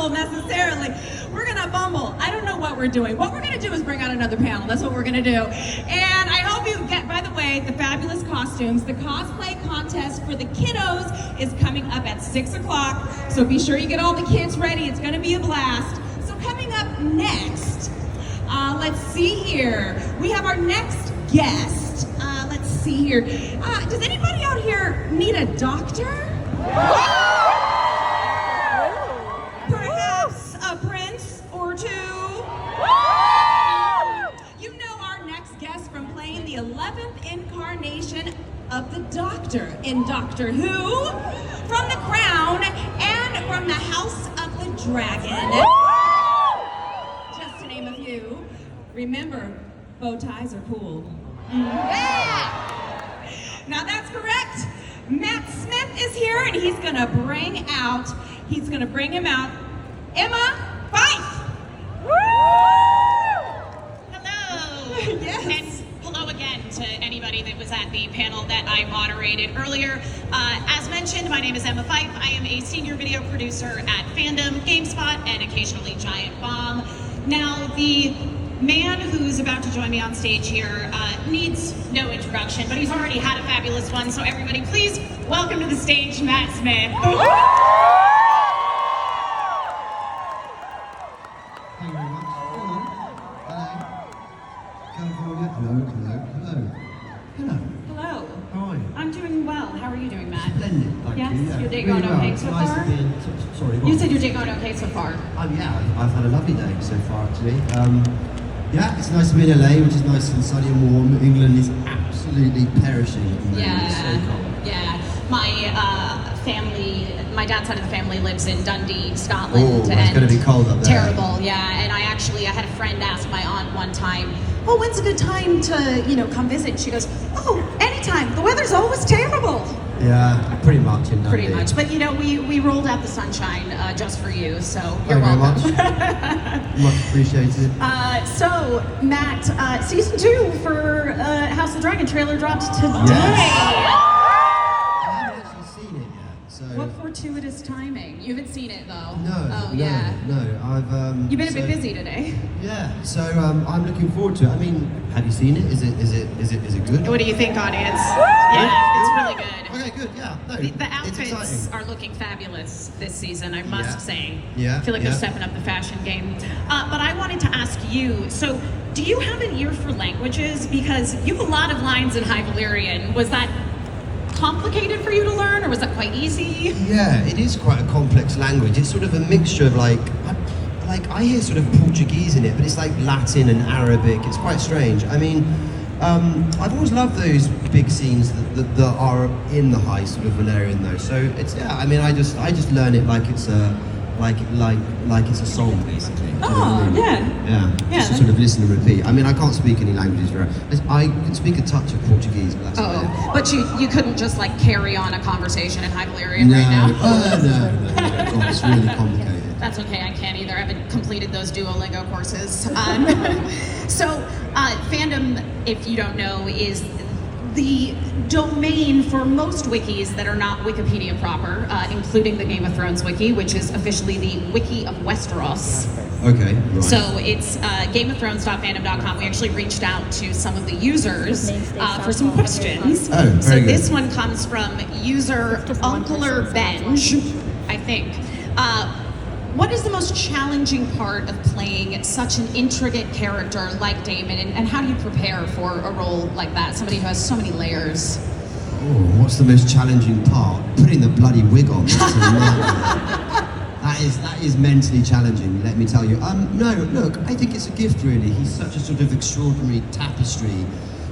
bumble necessarily. We're gonna bumble. I don't know what we're doing. What we're gonna do is bring out another panel. That's what we're gonna do. And I hope you get, by the way, the fabulous costumes. The cosplay contest for the kiddos is coming up at 6 o'clock. So be sure you get all the kids ready. It's gonna be a blast. So coming up next, let's see here. We have our next guest. Let's see here. Does anybody out here need a doctor? Perhaps a prince or two? You know our next guest from playing the 11th incarnation of the Doctor in Doctor Who, from The Crown, and from the House of the Dragon. Just to name a few. Remember, bow ties are cool. Yeah! Now that's correct. Matt Smith is here, and he's gonna bring him out, Emma Fyffe. Hello! Yes. And hello again to anybody that was at the panel that I moderated earlier. As mentioned, my name is Emma Fyffe. I am a senior video producer at Fandom, GameSpot, and occasionally Giant Bomb. Now, the man who's about to join me on stage here needs no introduction, but he's already had a fabulous one, so everybody please welcome to the stage, Matt Smith. Thank you very much. Hello. Hello. How are you? I'm doing well. How are you doing, Matt? Splendid, thank Yes? you. Yeah. Your day Really going well. okay It's so nice far? to be in, sorry, what? You said your day going okay so far. Yeah, I've had a lovely day so far actually. Yeah, it's nice to be in LA, which is nice and sunny and warm. England is absolutely perishing at the moment. It's so cold. Yeah. My dad's side of the family lives in Dundee, Scotland. Oh, it's going to be cold up there. Terrible, yeah. And I had a friend ask my aunt one time, "Oh, when's a good time to, come visit?" She goes, "Oh, anytime. The weather's always terrible." Yeah, pretty much in Dundee. Pretty much, but we rolled out the sunshine just for you, so you're Thank you very welcome. much. Much appreciated. So, Matt, season 2 for House of the Dragon trailer dropped today. Yes. I haven't actually seen it yet, so. What fortuitous timing. You haven't seen it though. No, yeah. no. I've. You've been a bit busy today. Yeah, so I'm looking forward to it. I mean, have you seen it? Is it good? What do you think, audience? Yeah, it's really good. Okay, good. Yeah, no, The it's outfits exciting. are looking fabulous this season, I must Yeah. say. Yeah, I feel like yeah. they're stepping up the fashion game. But I wanted to ask you, so do you have an ear for languages? Because you have a lot of lines in High Valyrian. Was that complicated for you to learn, or was that quite easy? Yeah, it is quite a complex language. It's sort of a mixture of like I hear sort of Portuguese in it, but it's like Latin and Arabic. It's quite strange. I mean, I've always loved those big scenes that are in the High sort of Valyrian though. So it's I mean, I just learn it like it's a like it's a song basically. Do you know what I mean? Yeah. Yeah. Just to sort of listen and repeat. I mean, I can't speak any languages very. I can speak a touch of Portuguese, but that's about it. Oh, but you couldn't just like carry on a conversation in High Valyrian right now? No. God, it's really complicated. That's okay, I can't either. I haven't completed those Duolingo courses. So, Fandom, if you don't know, is the domain for most wikis that are not Wikipedia proper, including the Game of Thrones wiki, which is officially the Wiki of Westeros. Okay, right. So it's GameOfThrones.fandom.com. We actually reached out to some of the users for some questions. Oh, very so good. this one comes from user Uncler Benj, I think. What is the most challenging part of playing such an intricate character like Daemon, and how do you prepare for a role like that? Somebody who has so many layers. Oh, what's the most challenging part? Putting the bloody wig on. That's a nightmare. That is mentally challenging, let me tell you. No, look, I think it's a gift really. He's such a sort of extraordinary tapestry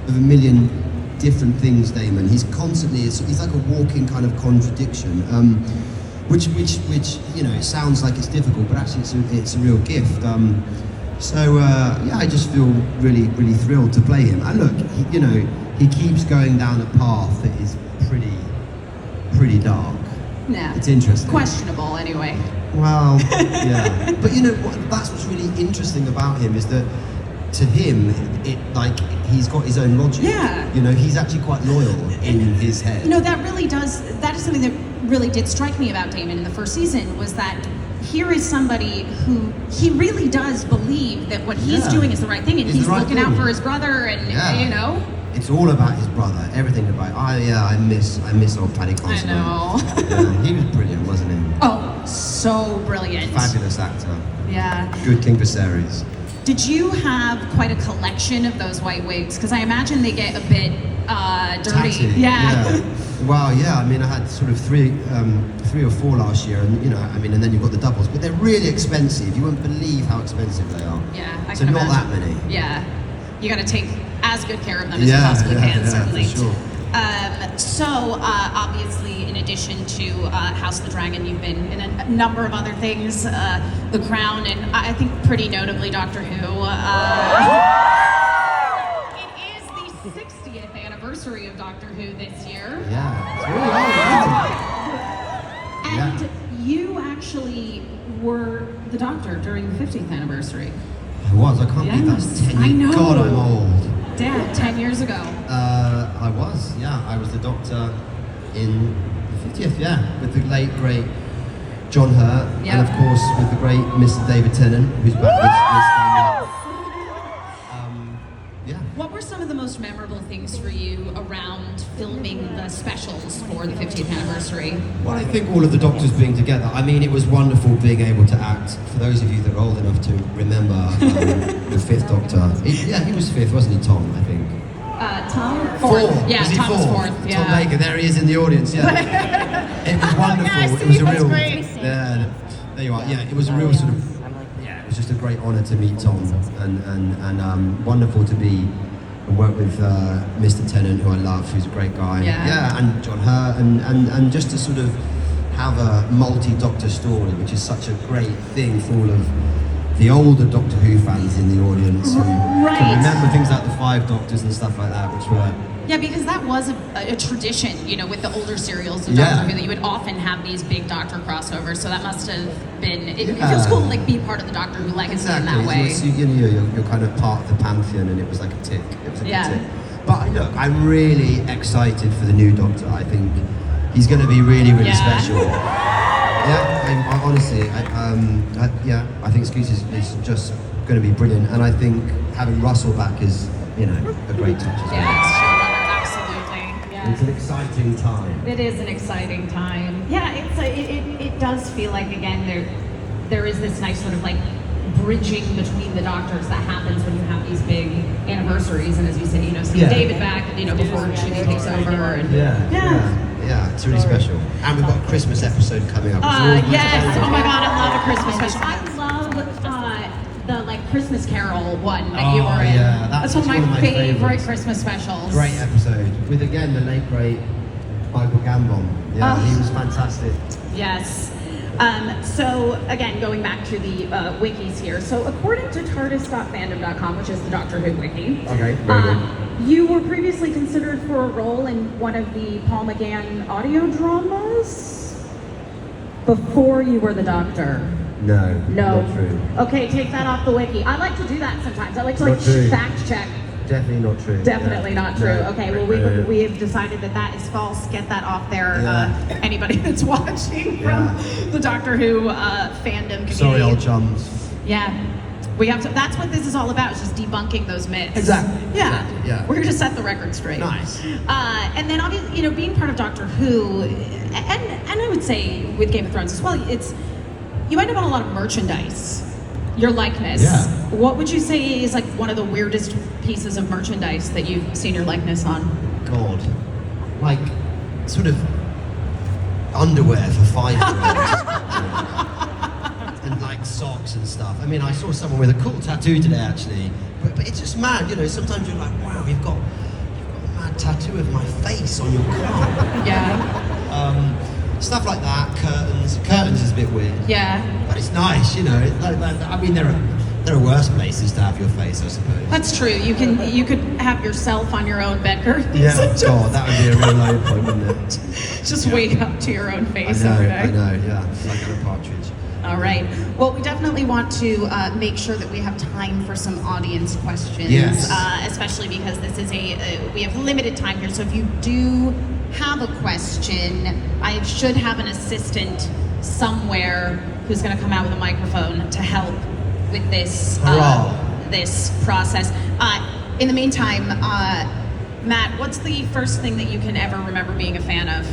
of a million different things, Daemon. He's constantly, he's like a walking kind of contradiction. Which it sounds like it's difficult, but actually it's a real gift. I just feel really thrilled to play him. And look, he keeps going down a path that is pretty dark. Yeah. It's interesting. Questionable, anyway. Well, yeah. But that's what's really interesting about him is that to him, he's got his own logic. Yeah. He's actually quite loyal in his head. That is something that really did strike me about Daemon in the first season, was that here is somebody who he really does believe that what he's Yeah. doing is the right thing, and It's the he's right looking thing. out for his brother, and Yeah. you know. It's all about his brother. Everything about. I miss old Paddy Considine. know. Yeah, he was brilliant, wasn't he? Oh, so brilliant. Fabulous actor. Yeah. Good King Viserys. Did you have quite a collection of those white wigs? Because I imagine they get a bit dirty. Taxi. Yeah. Well, yeah. I mean, I had sort of three or four last year, and I mean, and then you've got the doubles, but they're really expensive. You won't believe how expensive they are. Yeah, I So can not imagine. that many. Yeah. You got to take as good care of them as Yeah, you possibly yeah, can, yeah, certainly. for sure. So, obviously, in addition to House of the Dragon, you've been in a number of other things, The Crown, and I think pretty notably Doctor Who. It is the 60th anniversary of Doctor Who this year. Yeah. It's really old, isn't it? And you actually were the Doctor during the 50th anniversry. I was. I can't believe that's Yes, 10 I years. know. God, I'm old. Dad, 10 years ago. I was. Yeah, I was the Doctor in the 50th. Yeah, with the late great John Hurt, Yep. and of course with the great Mr. David Tennant, who's back this time. Yeah. What were some of the most memorable things for you around filming the specials for the 50th anniversary? Well, I think all of the Doctors being together. I mean, it was wonderful being able to act. For those of you that are old enough to remember the fifth Doctor. He was fifth, wasn't he, Tom? I think. Tom? Fourth. Yeah, Was he Tom was fourth? fourth. Yeah. Tom Baker, there he is in the audience. Yeah. It was wonderful. Yes, it was a that's real. great. Yeah. There you are. Yeah, it was a real sort of. Yeah, it was just a great honour to meet Tom, and wonderful to be and work with Mr. Tennant, who I love, who's a great guy. Yeah. And John Hurt, and just to sort of have a multi-Doctor story, which is such a great thing for all of the older Doctor Who fans in the audience who Right. can remember things like the Five Doctors and stuff like that, which were. Yeah, because that was a tradition, with the older serials of Yeah. Doctor Who, that you would often have these big Doctor crossovers. So that must have been. It Yeah. feels cool to be part of the Doctor Who legacy in that way. So you're kind of part of the pantheon, and it was like a tick. It was like Yeah. a tick. But look, I'm really excited for the new Doctor. I think he's going to be really, really Yeah. special. Yeah, I honestly, I think Scoot is just going to be brilliant, and I think having Russell back is, a great touch as well. Yeah, absolutely. Yeah. It's an exciting time. It is an exciting time. Yeah, it does feel like, again, there is this nice sort of like bridging between the Doctors that happens when you have these big anniversaries, and as you say, seeing Yeah. David back, before Judy takes over, and Yeah, it's really special. And we've got a Christmas episode coming up. yes. Oh my God, I love a Christmas special. I love the Christmas Carol one that you Oh, were in. yeah, That's one of my favorite favourites. Christmas specials. Great episode with again the late great Michael Gambon. Yeah, Oh. he was fantastic. Yes. So again, going back to the wikis here. So according to TARDIS.fandom.com, which is the Doctor Who wiki, Okay, very good. you were previously considered for a role in one of the Paul McGann audio dramas before you were the Doctor. No, No. not true. Okay, take that off the wiki. I like to do that sometimes. I like to Not true. fact check. Definitely not true. Definitely Yeah. not true. No. Okay, well we have decided that is false. Get that off there. Yeah. Anybody that's watching from Yeah. the Doctor Who fandom community. Sorry, old chums. Yeah. We have to. That's what this is all about. Is just debunking those myths. Exactly. Yeah. Exactly, yeah. We're here to set the record straight. Nice. And then obviously, being part of Doctor Who, and I would say with Game of Thrones as well, you end up on a lot of merchandise. Your likeness. Yeah. What would you say is like one of the weirdest pieces of merchandise that you've seen your likeness on? God, like sort of underwear for 5-year-olds. And like socks and stuff. I mean, I saw someone with a cool tattoo today actually, but it's just mad, sometimes you're like, wow, you've got a mad tattoo of my face on your car. Yeah. Stuff like that, curtains is a bit weird. Yeah. But it's nice, I mean, there are worse places to have your face, I suppose. That's true. You could have yourself on your own bed curtains. Yeah, God, that would be a real low point, wouldn't it? Just wake up to your own I face know, every day. I know, yeah, like a partridge. All right. Well, we definitely want to make sure that we have time for some audience questions. Yes. Especially because this is we have limited time here. So if you do have a question, I should have an assistant somewhere who's going to come out with a microphone to help with this Hurrah. this process. In the meantime, Matt, what's the first thing that you can ever remember being a fan of?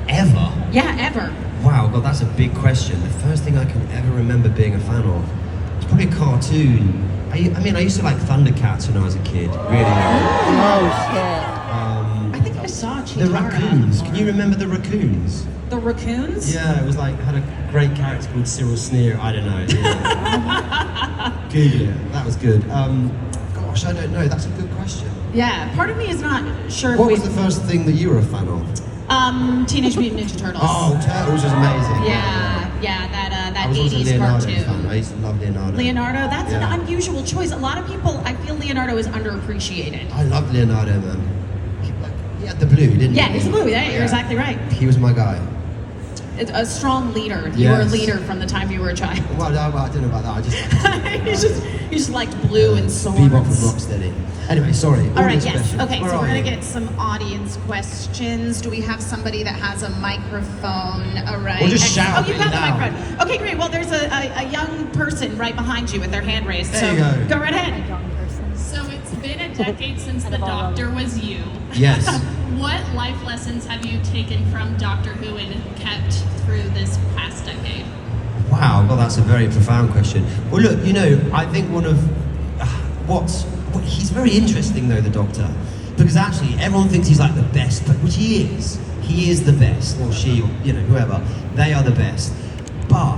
Ever? Yeah, ever. Wow, God, that's a big question. The first thing I can ever remember being a fan of, it's probably a cartoon. I mean, I used to like Thundercats when I was a kid. Really. Oh shit. I think I saw Chitara. The raccoons. Can you remember the raccoons? The raccoons? Yeah, it was like, had a great character called Cyril Sneer. I don't know. Yeah. Google it. That was good. Gosh, I don't know. That's a good question. Yeah, part of me is not sure What if was the first thing that you were a fan of? Teenage Mutant Ninja Turtles. Oh, Turtles was amazing. Yeah, I that was also a 80s Leonardo cartoon. fan. I used to love Leonardo. Leonardo, that's Yeah. an unusual choice. A lot of people, I feel Leonardo is underappreciated. I loved Leonardo, man. He had the blue, didn't he? Yeah, he's a blue. Yeah, you're exactly right. He was my guy. It's a strong leader. You were a Yes. leader from the time you were a child. Well, no, I don't know about that. I just you just liked blue and swords. Bebop and Rocksteady. Anyway, sorry. All right, audience yes. questions. Okay, Where so are we're going you? to get some audience questions. Do we have somebody that has a microphone? All right. Or just shout Oh, you really got the loud. microphone. Okay, great. Well, there's a young person right behind you with their hand raised. There so you go. go right ahead. So it's been a decade since the Doctor was you. Yes. What life lessons have you taken from Doctor Who and kept through this past decade? Wow, well, that's a very profound question. Well, look, you know, I think one of he's very interesting though, the Doctor, because actually everyone thinks he's like the best, but which he is. He is the best, or she, or you know, whoever. They are the best, but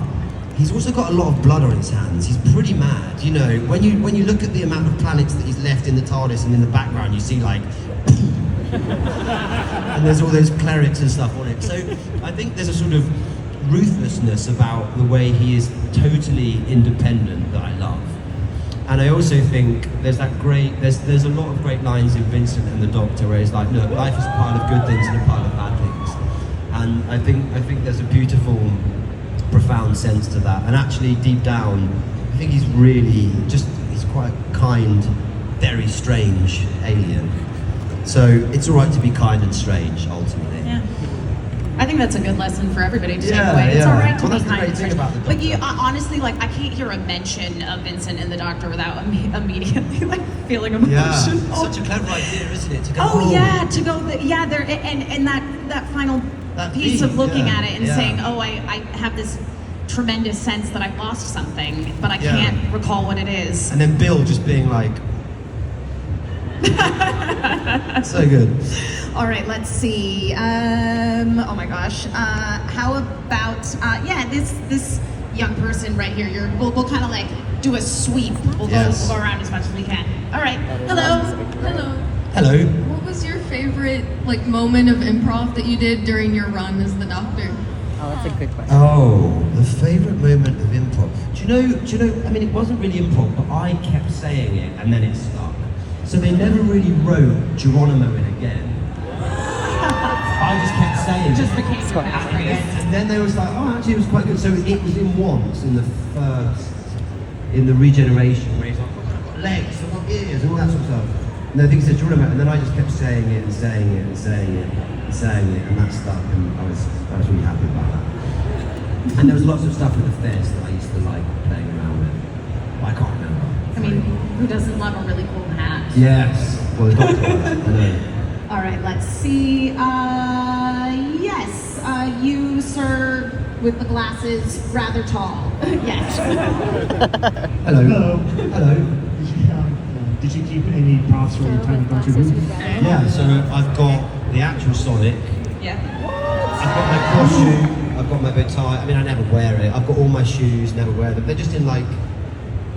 he's also got a lot of blood on his hands. He's pretty mad, you know. When you look at the amount of planets that he's left in the TARDIS, and in the background you see like. And there's all those clerics and stuff on it. So I think there's a sort of ruthlessness about the way he is totally independent that I love. And I also think there's a lot of great lines in Vincent and the Doctor where he's like, look, life is a pile of good things and a pile of bad things. And I think there's a beautiful, profound sense to that. And actually deep down, I think he's quite a kind, very strange alien. So it's all right to be kind and strange, ultimately. Yeah. I think that's a good lesson for everybody to take Yeah, away. It's yeah. all right to Well, be that's the kind great and thing strange. about the But you Doctor. honestly, like, I can't hear a mention of Vincent and the Doctor without immediately like feeling emotion. Yeah, Oh. such a clever idea, isn't it? To go, Oh yeah, to go there and that final That piece beat, of looking yeah, at it and yeah. saying, oh, I have this tremendous sense that I've lost something, but I Yeah. can't recall what it is. And then Bill just being like, so good. All right, let's see. Oh my gosh. How about this young person right here? We'll kind of like do a sweep. We'll Yes. go around as much as we can. All right. Hello. Hello. Hello. What was your favorite moment of improv that you did during your run as the Doctor? Oh, that's a good question. Oh, the favourite moment of improv. Do you know, I mean, it wasn't really improv, but I kept saying it and then it stuck. So they never really wrote Geronimo in again. I just kept saying It just it. became a pattern. And then they was like, oh, actually it was quite good. So it was in once, in the regeneration, where he's like, oh, I've got legs, I've got ears, and all that sort of stuff. And I think he said Geronimo, and then I just kept saying it and saying it and saying it and saying it, and that stuck, and I was really happy about that. And there was lots of stuff with the Fez that I used to like playing around with. But I can't remember. I mean, who doesn't love a really cool hat? Yes. Well, the Doctor was, I know. All right, let's see. Yes, you, sir, with the glasses, rather tall. Yes. Hello. Hello. Hello. Did you keep any props from your time in Doctor Who? Yeah, so I've got the actual Sonic. Yeah. I've got my costume. I've got my bow tie. I mean, I never wear it. I've got all my shoes, never wear them. They're just in like,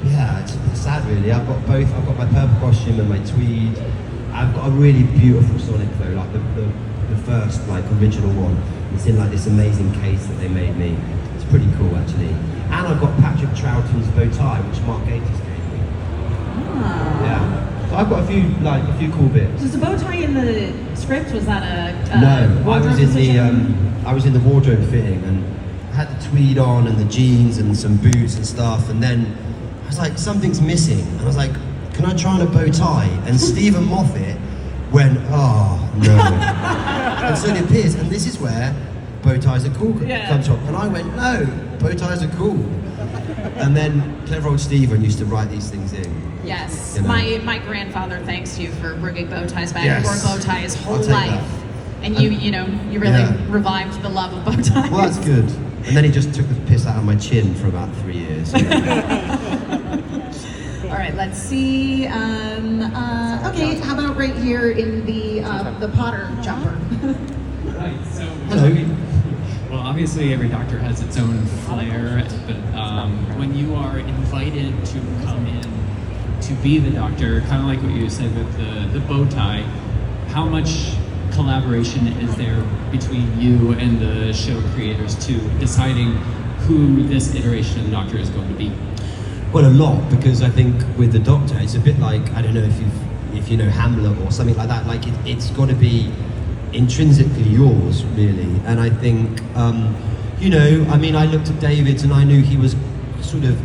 yeah, it's sad really. I've got both. I've got my purple costume and my tweed. I've got a really beautiful Sonic though, like the first like original one. It's in like this amazing case that they made me. It's pretty cool actually. And I've got Patrick Troughton's bow tie, which Mark Gatiss gave me. Yeah. So I've got a few cool bits. Was the bow tie in the script? Was that a No, I wardrobe was in decision? I was in the wardrobe fitting, and I had the tweed on and the jeans and some boots and stuff, and then I was like, something's missing, and I was like, can I try on a bow tie? And Stephen Moffat went, oh no, and so it appears, and this is where bow ties are cool Yeah. comes from, and I went, no, bow ties are cool. And then clever old Stephen used to write these things in. Yes, You know. my grandfather thanks you for bringing bow ties back. Yes. He wore bow tie his whole I'll take life, that. and you really Yeah. revived the love of bow ties. Well, that's good. And then he just took the piss out of my chin for about 3 years. All right, let's see. Okay, how about right here in the Potter jumper? Right, so Hello. well, obviously every doctor has its own flair, but when you are invited to come in to be the doctor, kind of like what you said with the bow tie, how much collaboration is there between you and the show creators to deciding who this iteration of the doctor is going to be? Well, a lot, because I think with the Doctor, it's a bit like, I don't know if you know Hamlet or something like that. Like it's got to be intrinsically yours, really. And I think, I mean, I looked at David's and I knew he was sort of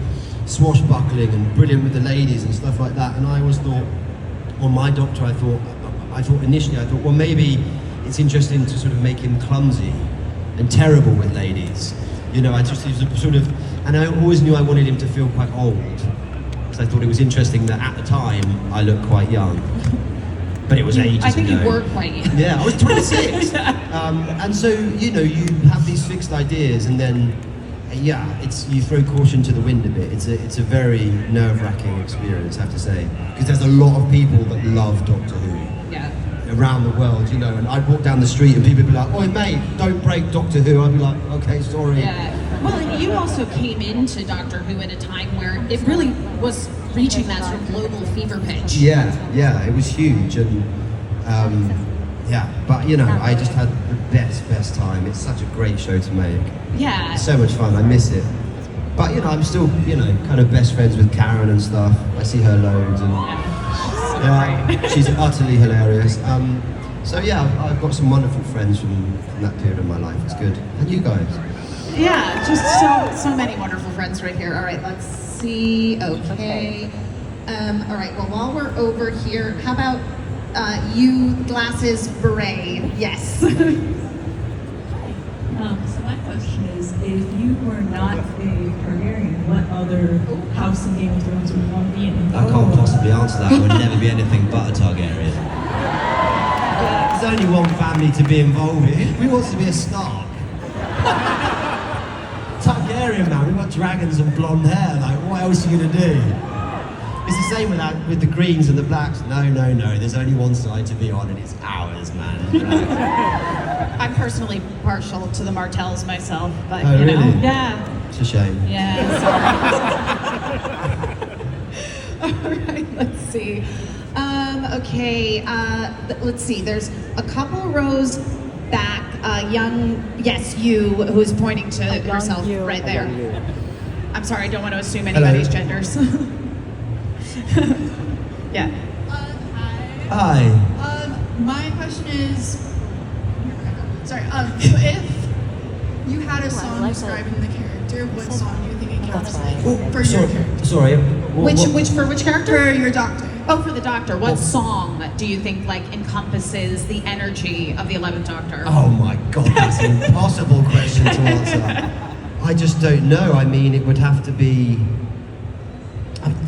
swashbuckling and brilliant with the ladies and stuff like that. And I always thought, on my Doctor, I thought initially, well, maybe it's interesting to sort of make him clumsy and terrible with ladies. He was a sort of, and I always knew I wanted him to feel quite old, because I thought it was interesting that at the time I looked quite young, but it was ages ago. I think you were quite young. Yeah, I was 26. And so, you have these fixed ideas, and then, you throw caution to the wind a bit. It's a very nerve-wracking experience, I have to say, because there's a lot of people that love Doctor Who. Yeah. Around the world, and I'd walk down the street and people would be like, "Oi, mate, don't break Doctor Who." I'd be like, "Okay, sorry." Yeah. Well, and you also came into Doctor Who at a time where it really was reaching that sort of global fever pitch. Yeah, it was huge, and but I just had the best time. It's such a great show to make. Yeah. It's so much fun. I miss it. But I'm still, kind of best friends with Karen and stuff. I see her loads, and she's utterly hilarious. I've got some wonderful friends from that period of my life. It's good. And you guys? Yeah, just so many wonderful friends right here. All right, let's see. Okay. All right, well, while we're over here, how about you, glasses, beret? Yes. So my question is, if you were not a Targaryen, what other house in Game of Thrones would you want to be in? I can't possibly answer that. I would never be anything but a Targaryen. There's only one family to be involved in. Who wants to be a Stark? Targaryen, man. We've got dragons and blonde hair. Like, what else are you gonna do? It's the same with the greens and the blacks. No. There's only one side to be on, and it's ours, man. I'm personally partial to the Martells myself, but Oh, really? Yeah. It's a shame. Yeah. Sorry. All right. Let's see. Okay. Let's see. There's a couple rows back. You, who's pointing to herself right there. I'm sorry. I don't want to assume anybody's genders. Yeah. Hi. My question is, if you had a song describing the character, what song do you think it encapsulates for your character? Sorry. For which character? For your doctor. Oh, for the Doctor. What song do you think encompasses the energy of the 11th Doctor? Oh my God, that's an impossible question to answer. I just don't know. I mean, it would have to be.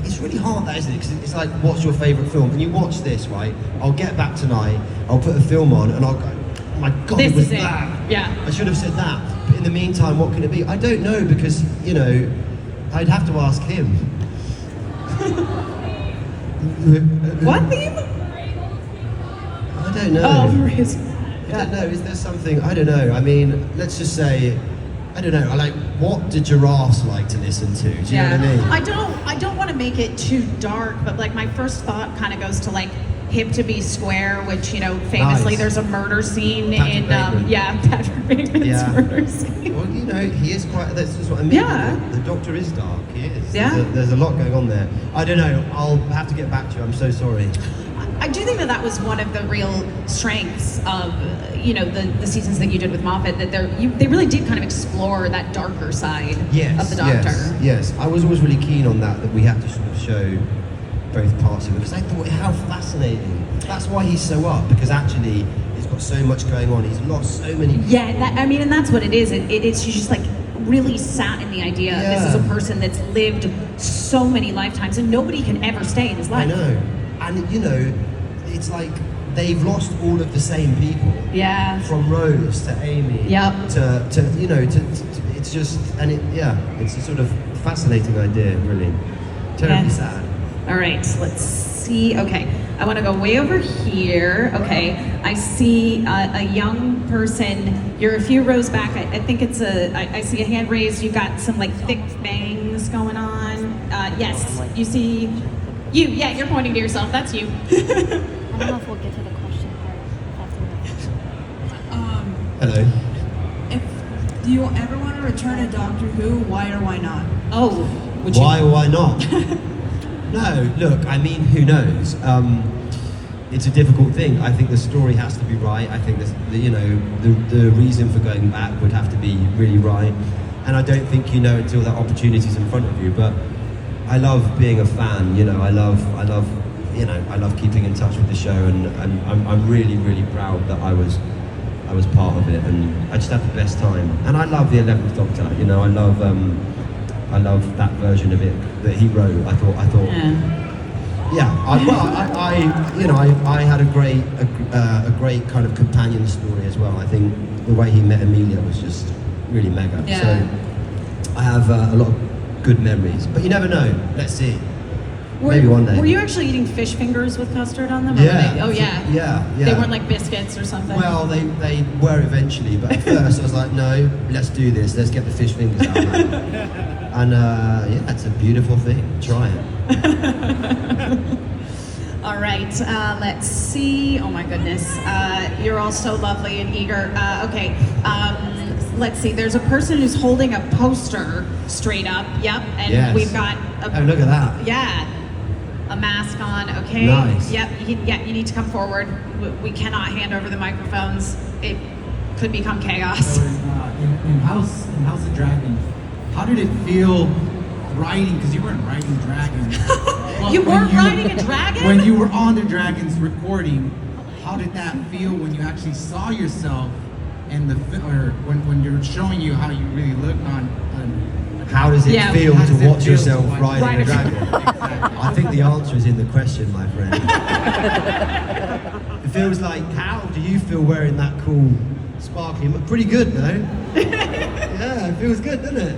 It's really hard, that, isn't it? Because it's like, what's your favourite film? And you watch this, right? I'll get back tonight. I'll put a film on, and I'll go, "Oh my God, This it was is it." that." Yeah. I should have said that. But in the meantime, what can it be? I don't know, because I'd have to ask him. What theme? I don't know. Oh, his. I don't know. Is there something? I don't know. I mean, let's just say, I don't know. What do giraffes like to listen to? Do you know what I mean? I don't want to make it too dark, but my first thought kind of goes to Hip to Be Square, which famously Nice. there's a murder scene Patrick in Bateman. Patrick Bateman's murder scene. Well, he is quite. That's just what I mean. Yeah. The Doctor is dark. He is. Yeah. There's a lot going on there. I don't know. I'll have to get back to you. I'm so sorry. I do think that was one of the real strengths of the seasons that you did with Moffat, that they really did kind of explore that darker side of the Doctor. Yes. I was always really keen on that we had to sort of show both parts of it, because I thought how fascinating. That's why he's so up, because actually he's got so much going on. He's lost so many people. Yeah, and that's what it is. It's just really sat in the idea this is a Yeah. person that's lived so many lifetimes and nobody can ever stay in his I life. know. And you know, it's like they've lost all of the same people. Yeah. From Rose to Amy. Yep. To you know, to it's just, and it's a sort of fascinating idea, really. Terribly Yes. sad. All right, let's see. Okay, I want to go way over here. Okay, I see a young person. You're a few rows back. I think it's I see a hand raised. You've got some like thick bangs going on. Yes, you see. You, yeah, you're pointing to yourself. That's you. I don't know if we'll get to the question part. Hello. Do you ever want to return to Doctor Who? Why or why not? Oh, would Why or why not? No, look, I mean, who knows? It's a difficult thing. I think the story has to be right. I think the reason for going back would have to be really right. And I don't think you know until that opportunity's in front of you. But I love being a fan. You know, I love keeping in touch with the show, and I'm really, really proud that I was part of it, and I just had the best time. And I love the 11th Doctor. You know, I love that version of it that he wrote. I thought. I had a great kind of companion story as well. I think the way he met Amelia was just really mega. Yeah. So I have a lot of good memories, but you never know. Let's see. Maybe one day. Were you actually eating fish fingers with custard on them? Or Yeah. were they, Yeah. They weren't like biscuits or something? Well, they were eventually, but at first I was like, no, let's do this. Let's get the fish fingers out. And it's a beautiful thing. Try it. All right, let's see. Oh my goodness. You're all so lovely and eager. Okay, let's see. There's a person who's holding a poster straight up. Yep, and Yes. we've got Oh, look at that. yeah, a mask on. Okay. Nice. Yep. You need to come forward. We cannot hand over the microphones. It could become chaos. In House of Dragon, how did it feel writing? Because you weren't writing dragons. You weren't riding a dragon? When you were on the dragons recording, how did that feel when you actually saw yourself and or when you're showing you how you really look on How does it feel How to does it watch feel yourself to riding a dragon? Exactly. I think the answer is in the question, my friend. It feels like, how do you feel wearing that cool, sparkly? Pretty good, no? Yeah, it feels good, doesn't it?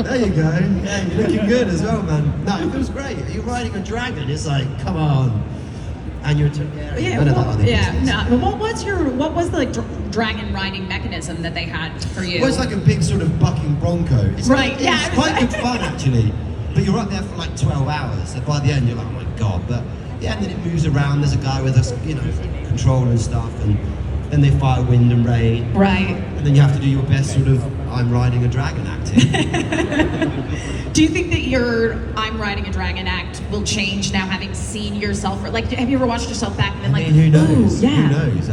There you go. Yeah, you're looking good as well, man. No, it feels great. You're riding a dragon. It's like, come on. And you're none of that other business. no. What was the like dragon riding mechanism that they had for you? Well, it's like a big sort of bucking bronco. It's Right, Like, yeah, It's quite good fun, actually. But you're up there for like 12 hours. So by the end, you're like, oh my God. But yeah, and then it moves around. There's a guy with us, control and stuff. And then they fire wind and rain. Right. And then you have to do your best sort of, I'm riding a dragon acting. Do you think that your I'm riding a dragon act will change now, having seen yourself? Like, have you ever watched yourself back and been I like, mean, who knows? "Ooh, yeah. Who knows?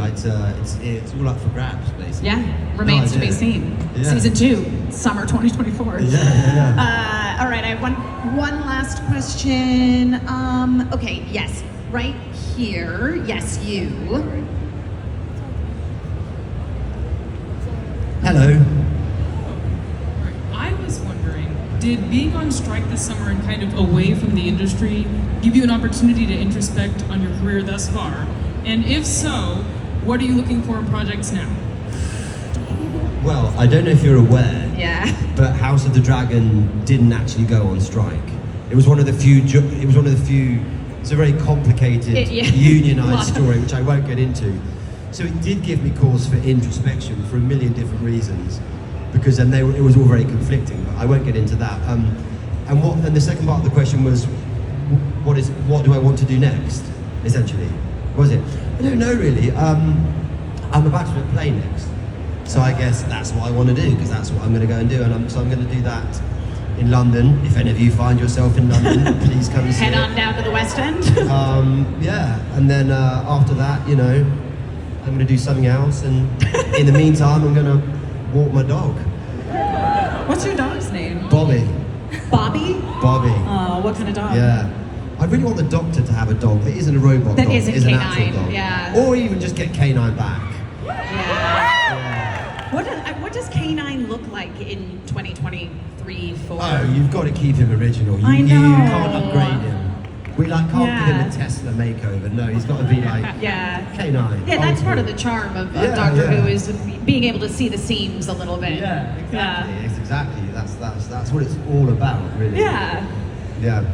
It's all up for grabs, basically. Yeah, remains No to be idea. seen. Yeah. Season 2, summer 2024. Yeah. All right, I have one last question. Okay, yes, right here. Yes, you. Hello. I was wondering, did being on strike this summer and kind of away from the industry give you an opportunity to introspect on your career thus far? And if so, what are you looking for in projects now? Well, I don't know if you're aware, Yeah. but House of the Dragon didn't actually go on strike. It was one of the few. It's a very complicated, unionized story, which I won't get into. So it did give me cause for introspection for a million different reasons, because then it was all very conflicting. But I won't get into that. And the second part of the question was, what do I want to do next? Essentially, was it? I don't know really. I'm about to play next, so I guess that's what I want to do, because that's what I'm going to go and do, and I'm going to do that in London. If any of you find yourself in London, please come and see Head it. on down to the West End. Yeah, and then after that, I'm going to do something else, and in the meantime, I'm going to walk my dog. What's your dog's name? Bobby. Bobby? Bobby. Oh, what kind of dog? Yeah. I really want the doctor to have a dog that isn't a robot That dog. isn't is an canine, actual dog. yeah. Or even just get canine back. Yeah. What does K9 look like in 2023, 4? Oh, you've got to keep him original. You, I you know. can't upgrade him. We can't give Yeah. him a Tesla makeover. No, he's got to be like Yeah. K9. Yeah, that's old part of school. the charm of Yeah, Doctor yeah. Who is being able to see the seams a little bit. Yeah, exactly. Yes, exactly. That's what it's all about, really. Yeah. Yeah.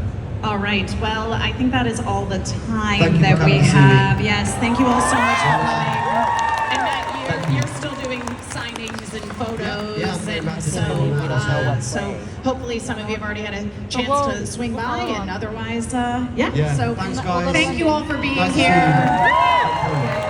All right. Well, I think that is all the time Thank you that for we coming to see me. have. Yes, thank you all so much for coming. And Matt, you're still doing signings and photos, Yeah, I'm and back to so doing all that. so hopefully some of you have already had a chance Well, to swing by, hold and on. otherwise, yeah. Yeah, So thanks, guys. thank you all for being Nice to see here. you.